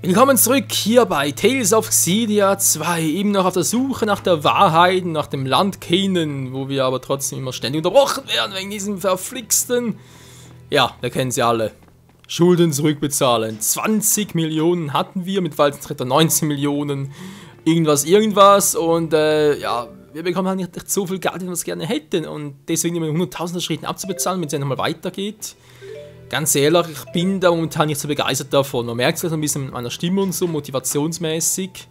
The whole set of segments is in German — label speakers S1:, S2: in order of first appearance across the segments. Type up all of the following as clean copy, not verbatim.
S1: Willkommen zurück hier bei Tales of Xillia 2, eben noch auf der Suche nach der Wahrheit, nach dem Land Canaan, wo wir aber trotzdem immer ständig unterbrochen werden wegen diesem verflixten, ja, wir kennen sie alle, Schulden zurückbezahlen. 20 Millionen hatten wir, mit Walzentritter 19 Millionen, irgendwas und ja, wir bekommen halt nicht so viel Geld, wie wir es gerne hätten und deswegen immer 100.000er Schritten abzubezahlen, wenn es ja nochmal weitergeht. Ganz ehrlich, ich bin da momentan nicht so begeistert davon. Man merkt es ein bisschen mit meiner Stimme und so, motivationsmäßig.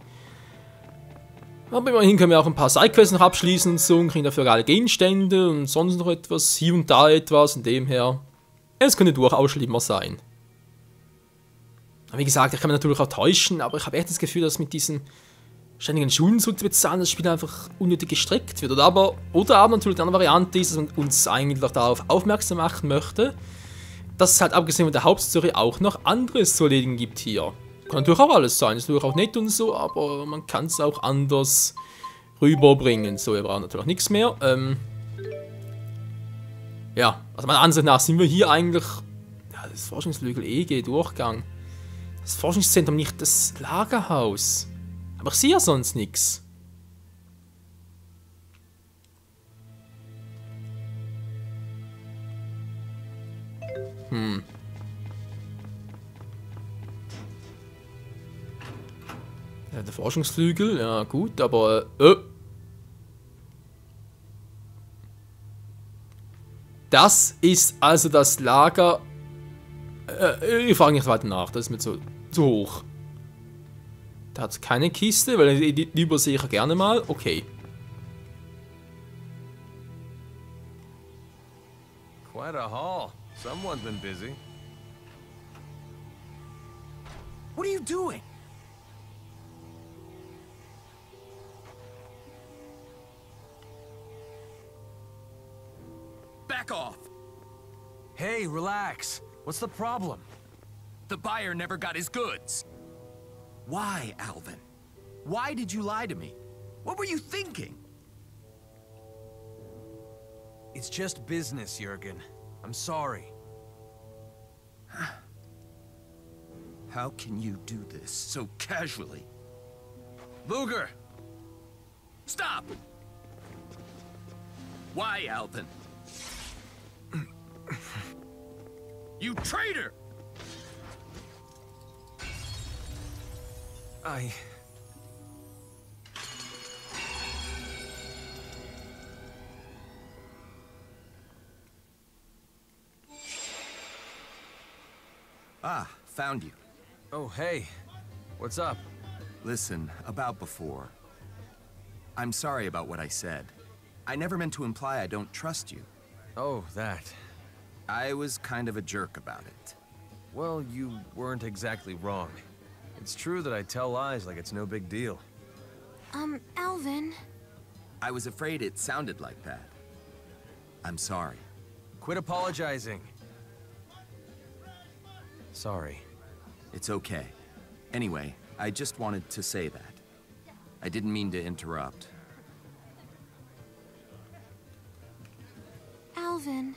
S1: Aber immerhin können wir auch ein paar Sidequests noch abschließen und so und kriegen dafür geile Gegenstände und sonst noch etwas, hier und da etwas, und dem her. Es könnte durchaus schlimmer sein. Aber wie gesagt, ich kann mich natürlich auch täuschen, aber ich habe echt das Gefühl, dass mit diesen ständigen Schulden zurückzubezahlen, das Spiel einfach unnötig gestreckt wird. Oder aber natürlich die andere Variante ist, dass man uns eigentlich darauf aufmerksam machen möchte, dass es halt abgesehen von der Hauptstory auch noch anderes zu erledigen gibt hier. Kann natürlich auch alles sein, ist natürlich auch nett und so, aber man kann es auch anders rüberbringen. So, wir brauchen natürlich nichts mehr. Ja, also meiner Ansicht nach sind wir hier eigentlich, ja, das Forschungslügel EG, Durchgang. Das Forschungszentrum, nicht das Lagerhaus. Aber ich sehe ja sonst nichts. Ja, der Forschungsflügel, ja gut, aber das ist also das Lager. Ich frage nicht weiter nach, das ist mir zu hoch. Da hat es keine Kiste, weil die übersehe ich gerne mal. Okay.
S2: Quite a haul. Someone's been busy.
S3: What are you doing? Back off!
S2: Hey, relax. What's the problem?
S3: The buyer never got his goods. Why, Alvin? Why did you lie to me? What were you thinking?
S2: It's just business, Jurgen. I'm sorry.
S3: How can you do this so casually?
S2: Luger!
S3: Stop! Why, Alvin? You traitor! Ah, found you.
S2: Oh, hey. What's up?
S3: Listen, about before. I'm sorry about what I said. I never meant to imply I don't trust you.
S2: Oh, that.
S3: I was kind of a jerk about it.
S2: Well, you weren't exactly wrong. It's true that I tell lies like it's no big deal.
S4: Alvin.
S3: I was afraid it sounded like that. I'm sorry.
S2: Quit apologizing. Sorry.
S3: It's okay. Anyway, I just wanted to say that. I didn't mean to interrupt.
S4: Alvin.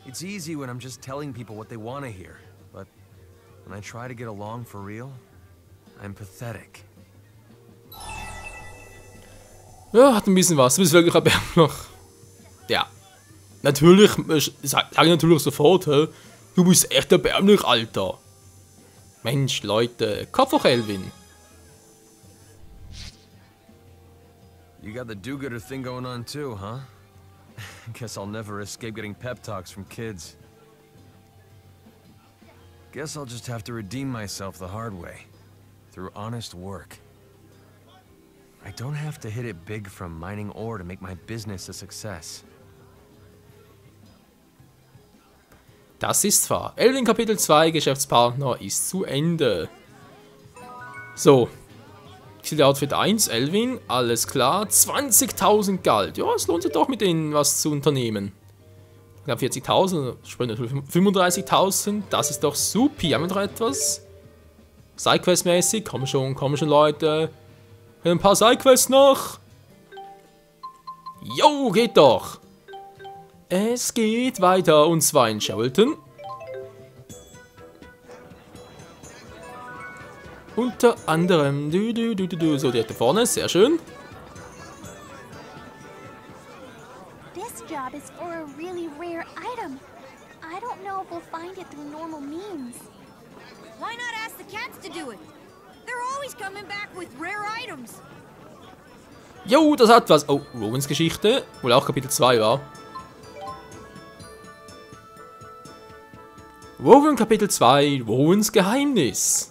S2: It's easy when I'm just telling people what they want to hear, but when I try to get along for real, I'm pathetic.
S1: Ja, hat ein bisschen was. Du bist wirklich erbärmlich. Ja. Natürlich, sag ich natürlich sofort, hä? Du bist echt erbärmlich, Alter. Mensch, Leute. Kopf hoch, Elvin.
S2: You got the do-gooder thing going on too, huh? Guess I'll never escape getting pep talks from kids. Guess I'll just have to redeem myself the hard way, through honest work. I don't have to hit it big from mining ore to make my business a success.
S1: Das ist wahr. Elvin Kapitel 2, Geschäftspartner, ist zu Ende. So. Xillia Outfit 1, Elvin, alles klar. 20.000 Geld. Ja, es lohnt sich doch mit denen was zu unternehmen. Knapp 40.000, sprich natürlich 35.000. Das ist doch super. Haben wir noch etwas? Sidequest-mäßig. Komm schon, Leute. Ein paar Sidequests noch. Jo, geht doch. Es geht weiter, und zwar in Shelton. Unter anderem. So, direkt da vorne. Sehr schön.
S4: This job is for a really rare item. I don't know if we'll find it through normal means.
S5: Why not ask the cats to do it? They're always coming back with rare items.
S1: Jo, das hat was. Oh, Rowans Geschichte. Wohl auch Kapitel 2 war. Rowan Kapitel 2. Rowans Geheimnis.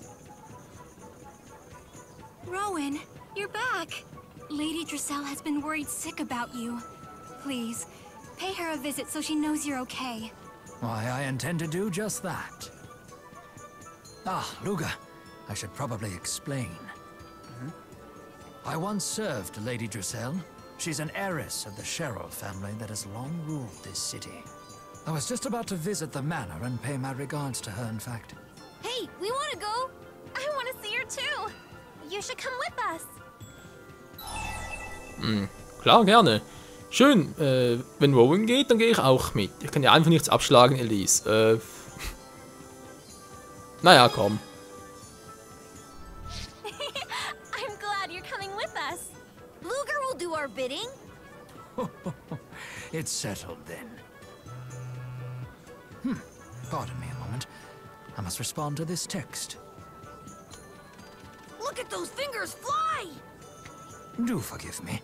S6: Rowan, you're back. Lady Drissel has been worried sick about you. Please, pay her a visit so she knows you're okay.
S7: Why, I intend to do just that. Ah, Luga, I should probably explain. I once served Lady Drissel. She's an heiress of the Sherrill family that has long ruled this city. I was just about to visit the manor and pay my regards to her, in fact.
S5: Hey, we want to go.
S4: I want to see her too. You should come with us.
S1: Klar, gerne. Schön. Wenn Rowan geht, dann gehe ich auch mit. Ich kann ja einfach nichts abschlagen, Elise. Naja, komm.
S4: I'm glad you're coming with us.
S5: Luger will do our bidding.
S7: It's settled then. Pardon me a moment. I must respond to this text.
S5: Look at those fingers fly!
S7: Do forgive me.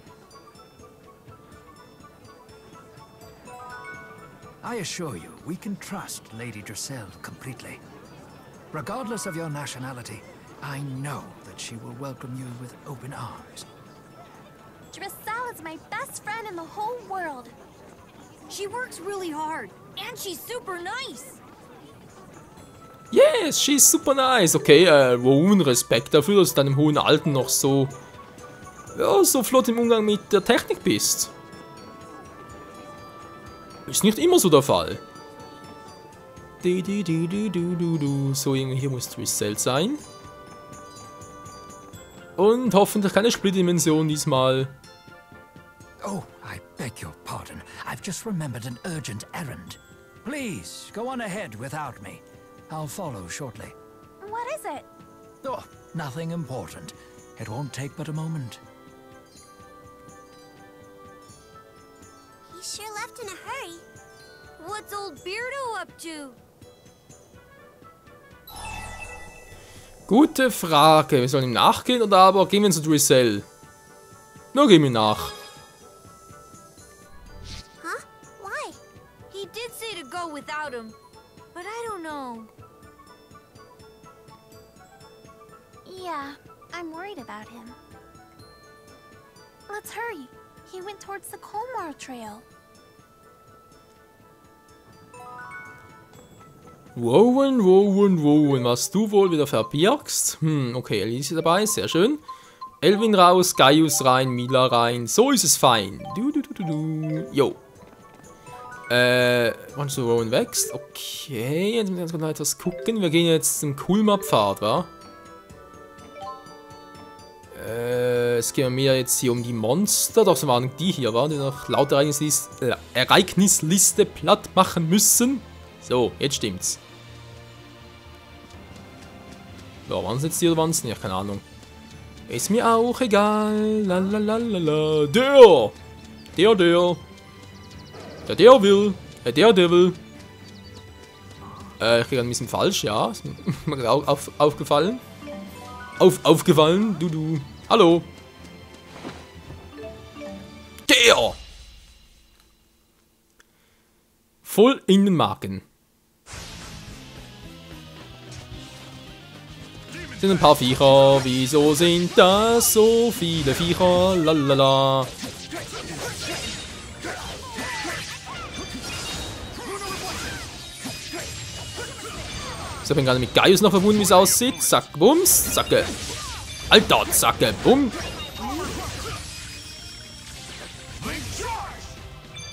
S7: I assure you, we can trust Lady Drissel completely. Regardless of your nationality, I know that she will welcome you with open arms.
S4: Drissel is my best friend in the whole world.
S5: She works really hard, and she's super nice.
S1: Yes, she's super nice. Okay, Rowan, Respekt dafür, dass du in deinem hohen Alter noch so... Ja, so flott im Umgang mit der Technik bist. Ist nicht immer so der Fall. So, irgendwie hier muss Drissel sein. Und hoffentlich keine Splitdimension diesmal.
S7: Oh, I beg your pardon. I've just remembered an urgent errand. Please, go on ahead without me. I'll follow shortly.
S4: What is it?
S7: Oh, nothing important. It won't take but a moment.
S5: He sure left in a hurry. What's old Beardo up to?
S1: Gute Frage. Wir sollen ihm nachgehen oder aber gehen wir zu Drissel? Nur gehen wir nach.
S5: Huh? Why? He did say to go without him, but I don't know.
S4: Yeah, I'm worried about him. Let's hurry. He went towards the Colmar Trail.
S1: Rowan, was du wohl wieder verbirgst? Okay, Elise dabei, sehr schön. Elvin raus, Gaius rein, Mila rein. So ist es fein. Jo. Wann du Rowan wächst? Okay, jetzt müssen wir noch etwas gucken. Wir gehen jetzt zum Kulma-Pfad, wa? Es geht mir jetzt hier um die Monster. Doch, so waren die hier, wa? Die noch laut Ereignisliste platt machen müssen. So, jetzt stimmt's. Ja, waren es jetzt die oder waren es nicht? Keine Ahnung. Ist mir auch egal. Lalalala. Der will. Der will. Ich kriege ein bisschen falsch, ja. Ist mir gerade auch aufgefallen. Aufgefallen. Du. Hallo. Der. Voll in den Magen. Sind ein paar Viecher. Wieso sind das so viele Viecher? Lalala. So, ich bin gerade mit Gaius noch verbunden, wie es aussieht. Zack, bums, zacke. Alter, zacke, bumm.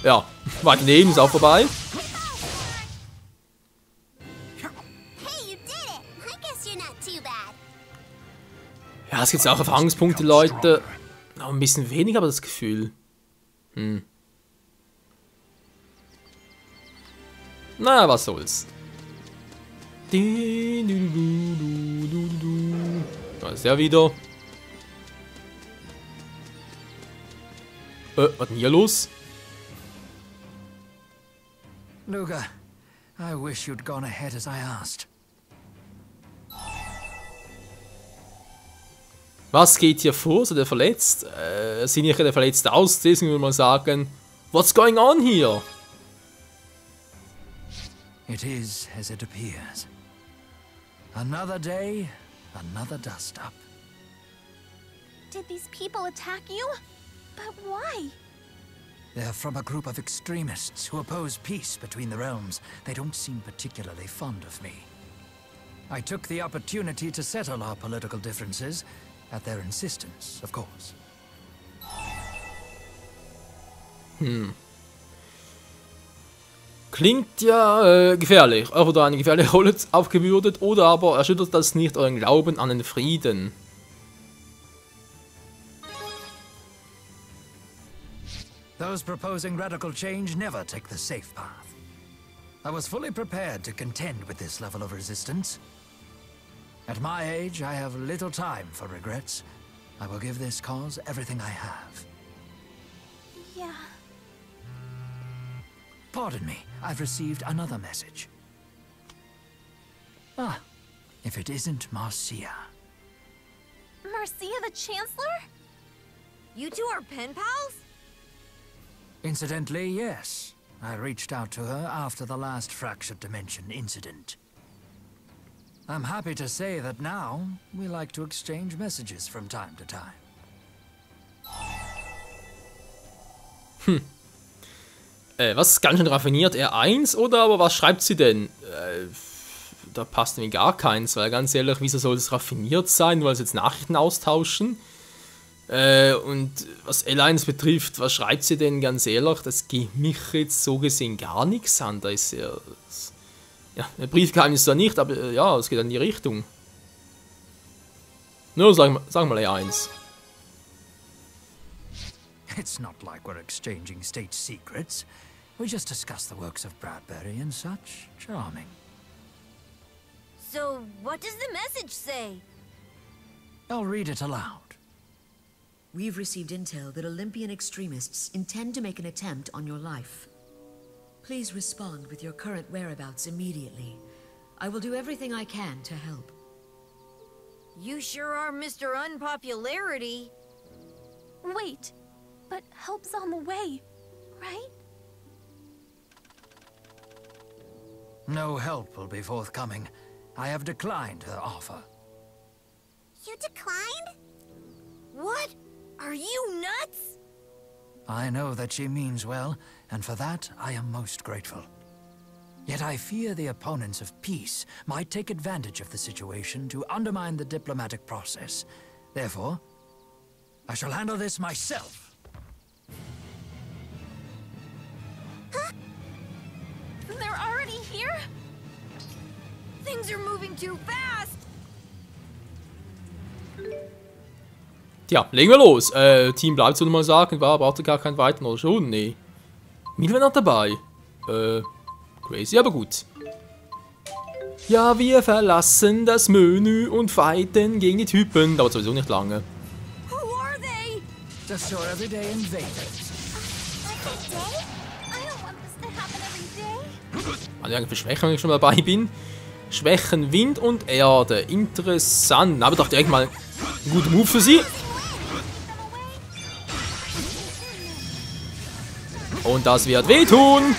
S1: Ja, weit daneben, ist auch vorbei. Ja, es gibt auch Erfahrungspunkte, Leute. Aber ein bisschen weniger, aber das Gefühl. Naja, was soll's. Ja, Was ist der wieder? Was ist denn hier los?
S7: Luga, I wish you'd gone ahead as I asked.
S1: Was geht hier vor? So der verletzt? Sieht nicht der verletzt aus? Deswegen würde man sagen, what's going on here?
S7: It is as it appears. Another day, another dust-up.
S4: Did these people attack you? But why?
S7: They're from a group of extremists who oppose peace between the realms. They don't seem particularly fond of me. I took the opportunity to settle our political differences, at their insistence, of course.
S1: Klingt ja gefährlich. Euch wurde eine gefährliche Rolle aufgebürdet oder aber erschüttert das nicht euren Glauben an den Frieden?
S7: Those proposing radical change never take the safe path. I was fully prepared to contend with this level of resistance. At my age, I have little time for regrets. I will give this cause everything I have.
S4: Yeah.
S7: Pardon me, I've received another message. Ah, if it isn't Marcia.
S4: Marcia the Chancellor?
S5: You two are pen pals?
S7: Incidentally, yes. I reached out to her after the last Fractured Dimension incident. I'm happy to say that now we like to exchange messages from time to time.
S1: Was ganz schön raffiniert, R1 oder aber was schreibt sie denn? Da passt nämlich gar keins, weil ganz ehrlich, wieso soll es raffiniert sein, weil sie jetzt Nachrichten austauschen? Und was L1 betrifft, was schreibt sie denn ganz ehrlich? Das geht mich jetzt so gesehen gar nichts an. Da ist ja, der Briefgeheimnis ist da nicht, aber ja, es geht in die Richtung. Nur sag mal E1.
S7: It's not like we're exchanging state secrets. We just discuss the works of Bradbury and such. Charming.
S5: So, what does the message say?
S7: I'll read it aloud.
S8: We've received intel that Olympian extremists intend to make an attempt on your life. Please respond with your current whereabouts immediately. I will do everything I can to help.
S5: You sure are Mr. Unpopularity.
S4: Wait, but help's on the way, right?
S7: No help will be forthcoming. I have declined her offer.
S5: You declined? What? Are you nuts?
S7: I know that she means well, and for that I am most grateful. Yet I fear the opponents of peace might take advantage of the situation to undermine the diplomatic process. Therefore, I shall handle this myself.
S4: Huh? They're already here?
S5: Things are moving too fast!
S1: Tja, legen wir los. Team bleibt, soll ich mal sagen. Brauchte gar keinen weiteren oder schon? Nee. Milven noch dabei. Crazy, aber gut. Ja, wir verlassen das Menü und fighten gegen die Typen. Dauert sowieso nicht lange.
S5: Who are they?
S7: Just your everyday invaders.
S4: Every day? I don't want this to happen every day.
S1: Also irgendwie Schwächen, wenn ich schon dabei bin. Schwächen Wind und Erde. Interessant. Aber doch direkt mal ein guter Move für sie. Und das wird wehtun.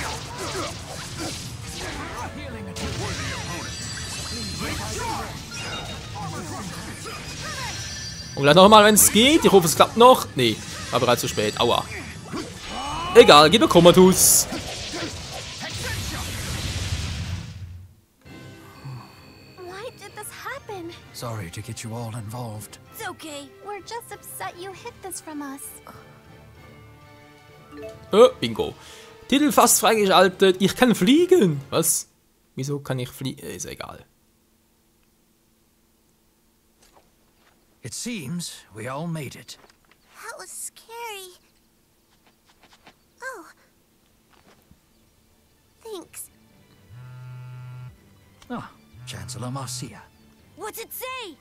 S1: Und gleich nochmal, wenn es geht. Ich hoffe, es klappt noch. Nee, war bereits zu spät. Aua. Egal, gib mir Komatus.
S4: Why did this happen?
S7: Sorry to get you all involved.
S5: It's okay.
S4: We're just upset you hid this from us.
S1: Bingo. Titel fast freigeschaltet. Ich kann fliegen. Was? Wieso kann ich fliegen? Ist egal.
S7: It seems we all made it.
S4: That was scary. Oh. Thanks.
S7: Ah, Chancellor Marcia.
S5: What's it say?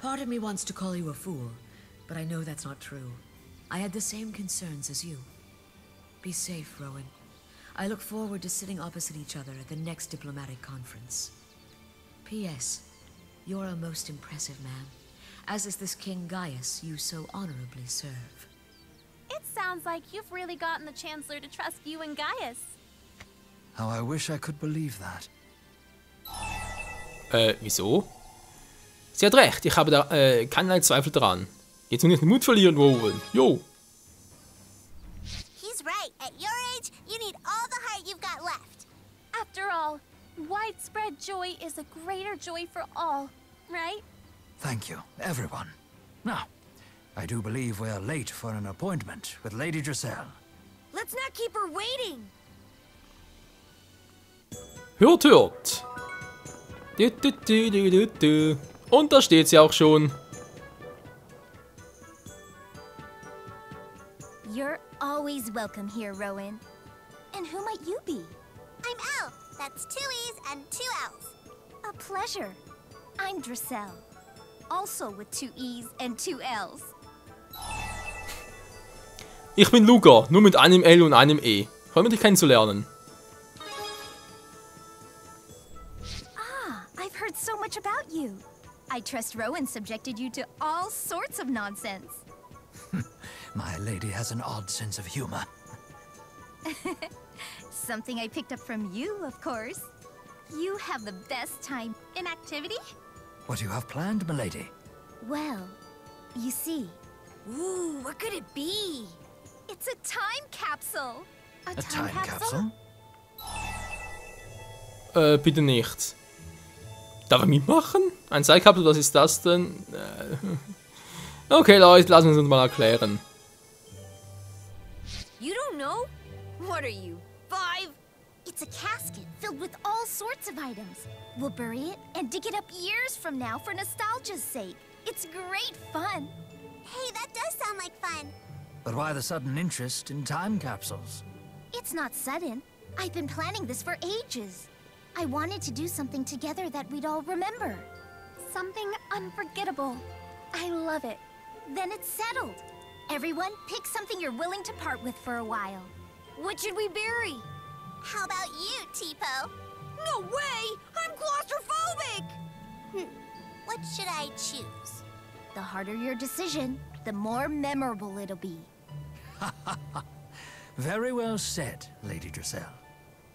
S8: Part of me wants to call you a fool, but I know that's not true. I had the same concerns as you. Be safe, Rowan. I look forward to sitting opposite each other at the next diplomatic conference. P.S. You're a most impressive man, as is this King Gaius you so honorably serve.
S4: It sounds like you've really gotten the Chancellor to trust you and Gaius.
S7: How I wish I could believe that.
S1: Wieso? Sie hat recht, ich habe da keinerlei Zweifel dran. Jetzt muss ich den Mut verlieren, Rowan. Jo.
S9: He's right. At your age, you need all the heart you've got left.
S4: After all, widespread joy is a greater joy for all, right?
S7: Thank you, everyone. Now, I do believe we're late for an appointment with Lady Drissel.
S5: Let's not keep her waiting.
S1: Hört, hört. Und da steht sie auch schon.
S9: You're always welcome here, Rowan.
S4: And who might you be?
S9: I'm Elle. That's 2 E's and 2 L's.
S4: A pleasure. I'm Drissel. Also with 2 E's and 2 L's.
S1: Ich bin Luca, nur mit einem L und einem E. Freue mich, dich kennenzulernen.
S4: Ah, I've heard so much about you. I trust Rowan subjected you to all sorts of nonsense.
S7: My lady has an odd sense of humor.
S4: Something I picked up from you, of course. You have the best time in activity?
S7: What do you have planned, milady?
S4: Well, you see,
S5: Ooh, what could it be?
S4: it's a time capsule.
S7: A time capsule?
S1: Bitte nicht. Darf ich mitmachen? Ein Zeitkapsel, was ist das denn? Okay, Leute, lassen wir uns mal erklären.
S5: You don't know? What are you, 5?
S4: It's a casket filled with all sorts of items. We'll bury it and dig it up years from now for nostalgia's sake. It's great fun.
S9: Hey, that does sound like fun.
S7: But why the sudden interest in time capsules?
S4: It's not sudden. I've been planning this for ages. I wanted to do something together that we'd all remember. Something unforgettable. I love it. Then it's settled. Everyone, pick something you're willing to part with for a while.
S5: What should we bury?
S9: How about you, Tipo?
S5: No way! I'm claustrophobic!
S9: What should I choose?
S4: The harder your decision, the more memorable it'll be.
S7: Very well said, Lady Drissel.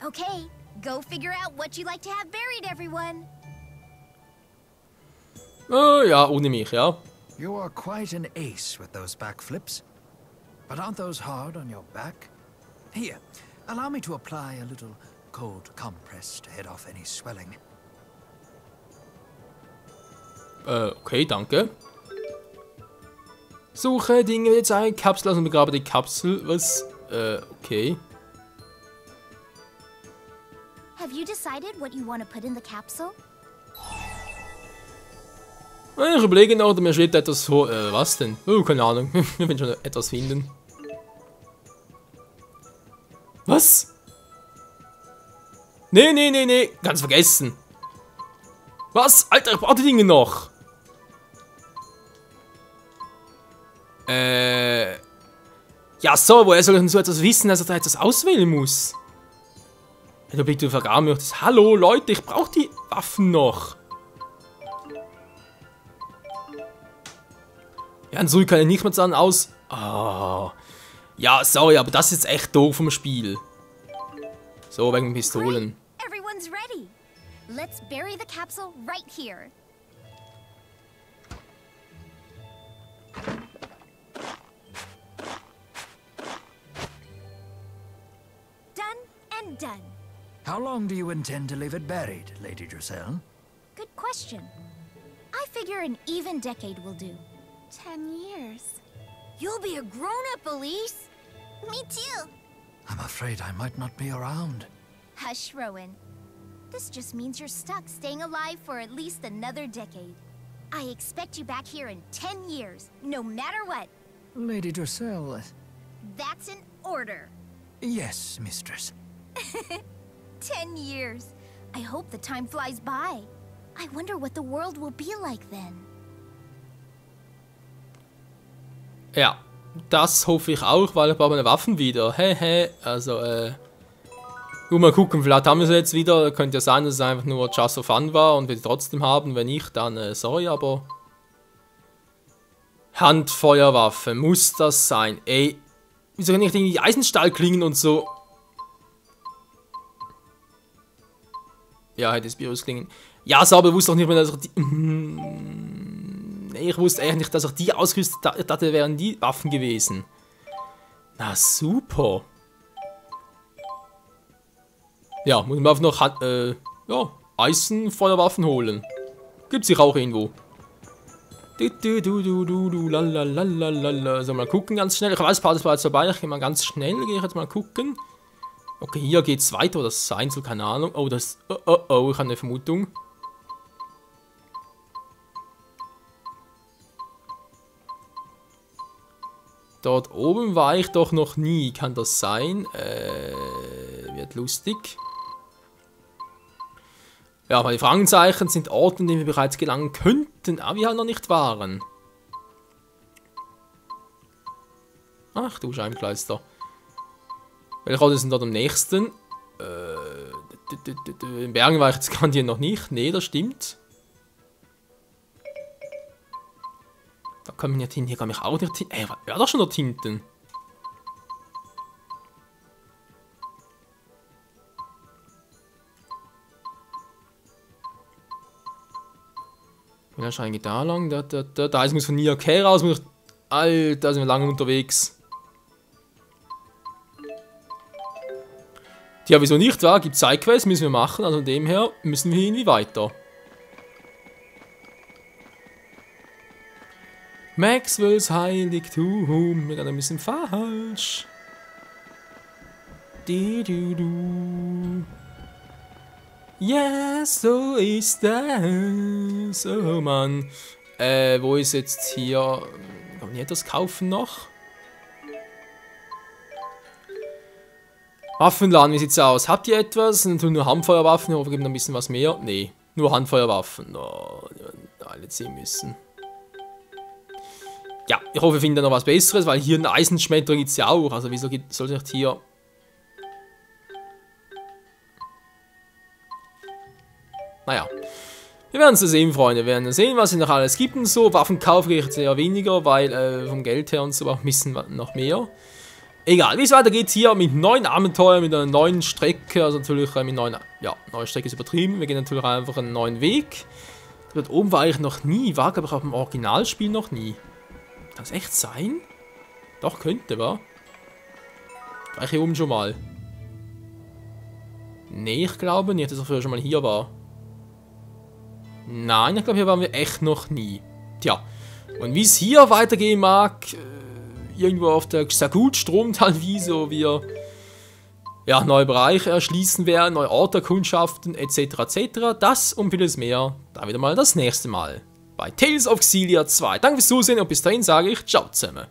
S4: Okay, go figure out what you like to have buried, everyone.
S1: Oh ja, ohne mich, ja.
S7: You are quite an ace with those backflips. But aren't those hard on your back? Here, allow me to apply a little cold compress to head off any swelling.
S1: Okay, danke. Suche Dinge wie Zeitkapsel, also begrabe die Kapsel. Was? Okay.
S4: Have you decided what you want to put in the capsule?
S1: Ich überlege noch, mir steht etwas vor. Was denn? Oh, keine Ahnung. Wir werden schon etwas finden. Was? Nee, nee, nee, nee. Ganz vergessen. Was? Alter, ich brauche die Dinge noch. Ja, so, woher soll ich denn so etwas wissen, dass er da etwas auswählen muss? Der Blick, du vergraben möchtest. Hallo, Leute, ich brauche die Waffen noch. Ja, und so kann ich nicht mehr sagen aus. Ah. Ja, sorry, aber das ist jetzt echt doof vom Spiel. So, wegen Pistolen.
S4: Everyone's ready. Let's bury the capsule right here. Done and done.
S7: How long do you intend to leave it buried, Lady Drissel?
S4: Good question. I figure an even decade will do. 10 years.
S5: You'll be a grown-up, Elise.
S9: Me too.
S7: I'm afraid I might not be around.
S4: Hush, Rowan. This just means you're stuck staying alive for at least another decade. I expect you back here in 10 years, no matter what.
S7: Lady Drissel...
S4: That's an order.
S7: Yes, mistress.
S4: 10 years. I hope the time flies by. I wonder what the world will be like then.
S1: Ja, das hoffe ich auch, weil ich brauche meine Waffen wieder. Also, gut, mal gucken, vielleicht haben wir sie jetzt wieder. Könnte ja sein, dass es einfach nur just for fun war und wir die trotzdem haben. Wenn nicht, dann sorry, aber... Handfeuerwaffe, muss das sein? Ey, wieso kann ich nicht die Eisenstahl klingen und so? Ja, hätte es Bios klingen. Ja, so, aber ich wusste doch nicht mehr, dass ich die... Nee, ich wusste eigentlich nicht, dass ich die ausgerüstet hatte, wären die Waffen gewesen. Na, super. Ja, muss man einfach noch ja, Eisenfeuerwaffen holen. Gibt's sich auch irgendwo. So, mal gucken ganz schnell. Ich weiß, das war jetzt vorbei. Ich gehe mal ganz schnell. Gehe ich jetzt mal gucken. Okay, hier geht's weiter. Oder das sein soll, keine Ahnung. Oh, das... Oh, ich habe eine Vermutung. Dort oben war ich doch noch nie. Kann das sein? Wird lustig. Ja, aber die Fragezeichen sind Orte, in denen wir bereits gelangen könnten, aber wir halt noch nicht waren. Ach du Scheibenkleister. Welche Orte sind dort am nächsten? In Bergen war ich jetzt gerade hier noch nicht. Nee, das stimmt. Da kann man nicht hin. Hier kann ich auch nicht hin. Ey, war doch schon dort hinten. Wie lange scheint da lang? Da ist muss von Nia K raus. Alter, da sind wir lange unterwegs. Ja, wieso nicht, wa? Gibt Sidequests, müssen wir machen. Also von dem her müssen wir irgendwie weiter. Maxwells Heiligtum. Wir gehen ein bisschen falsch. Ja, so ist das. Oh Mann. Wo ist jetzt hier... Kann man hier etwas kaufen noch? Waffenladen, wie sieht's aus? Habt ihr etwas? Nur Handfeuerwaffen, oder gibt noch ein bisschen was mehr? Nee, nur Handfeuerwaffen. Oh, alle ziehen müssen. Ja, ich hoffe, wir finden da noch was Besseres, weil hier ein Eisenschmetterer gibt's ja auch. Also wieso soll ich hier... Naja, wir werden es sehen, Freunde. Wir werden sehen, was es noch alles gibt und so. Waffenkauf gehe ich jetzt eher weniger, weil vom Geld her und so auch ein bisschen noch mehr. Egal, wie es weitergeht hier mit neuen Abenteuern, mit einer neuen Strecke. Also natürlich mit neuen... Ja, neue Strecke ist übertrieben. Wir gehen natürlich einfach einen neuen Weg. Dort oben war ich noch nie. War, glaube ich, auch im Originalspiel noch nie. Kann das echt sein? Doch, könnte, wa? War ich hier oben schon mal? Nee, ich glaube nicht, dass er früher schon mal hier war. Nein, ich glaube, hier waren wir echt noch nie. Tja, und wie es hier weitergehen mag, irgendwo auf der Sagut-Stromtalwiese, wo wir ja, neue Bereiche erschließen werden, neue Orte erkundschaften, etc. etc. Das und vieles mehr, da wieder mal das nächste Mal bei Tales of Xillia 2. Danke fürs Zusehen und bis dahin sage ich ciao zusammen.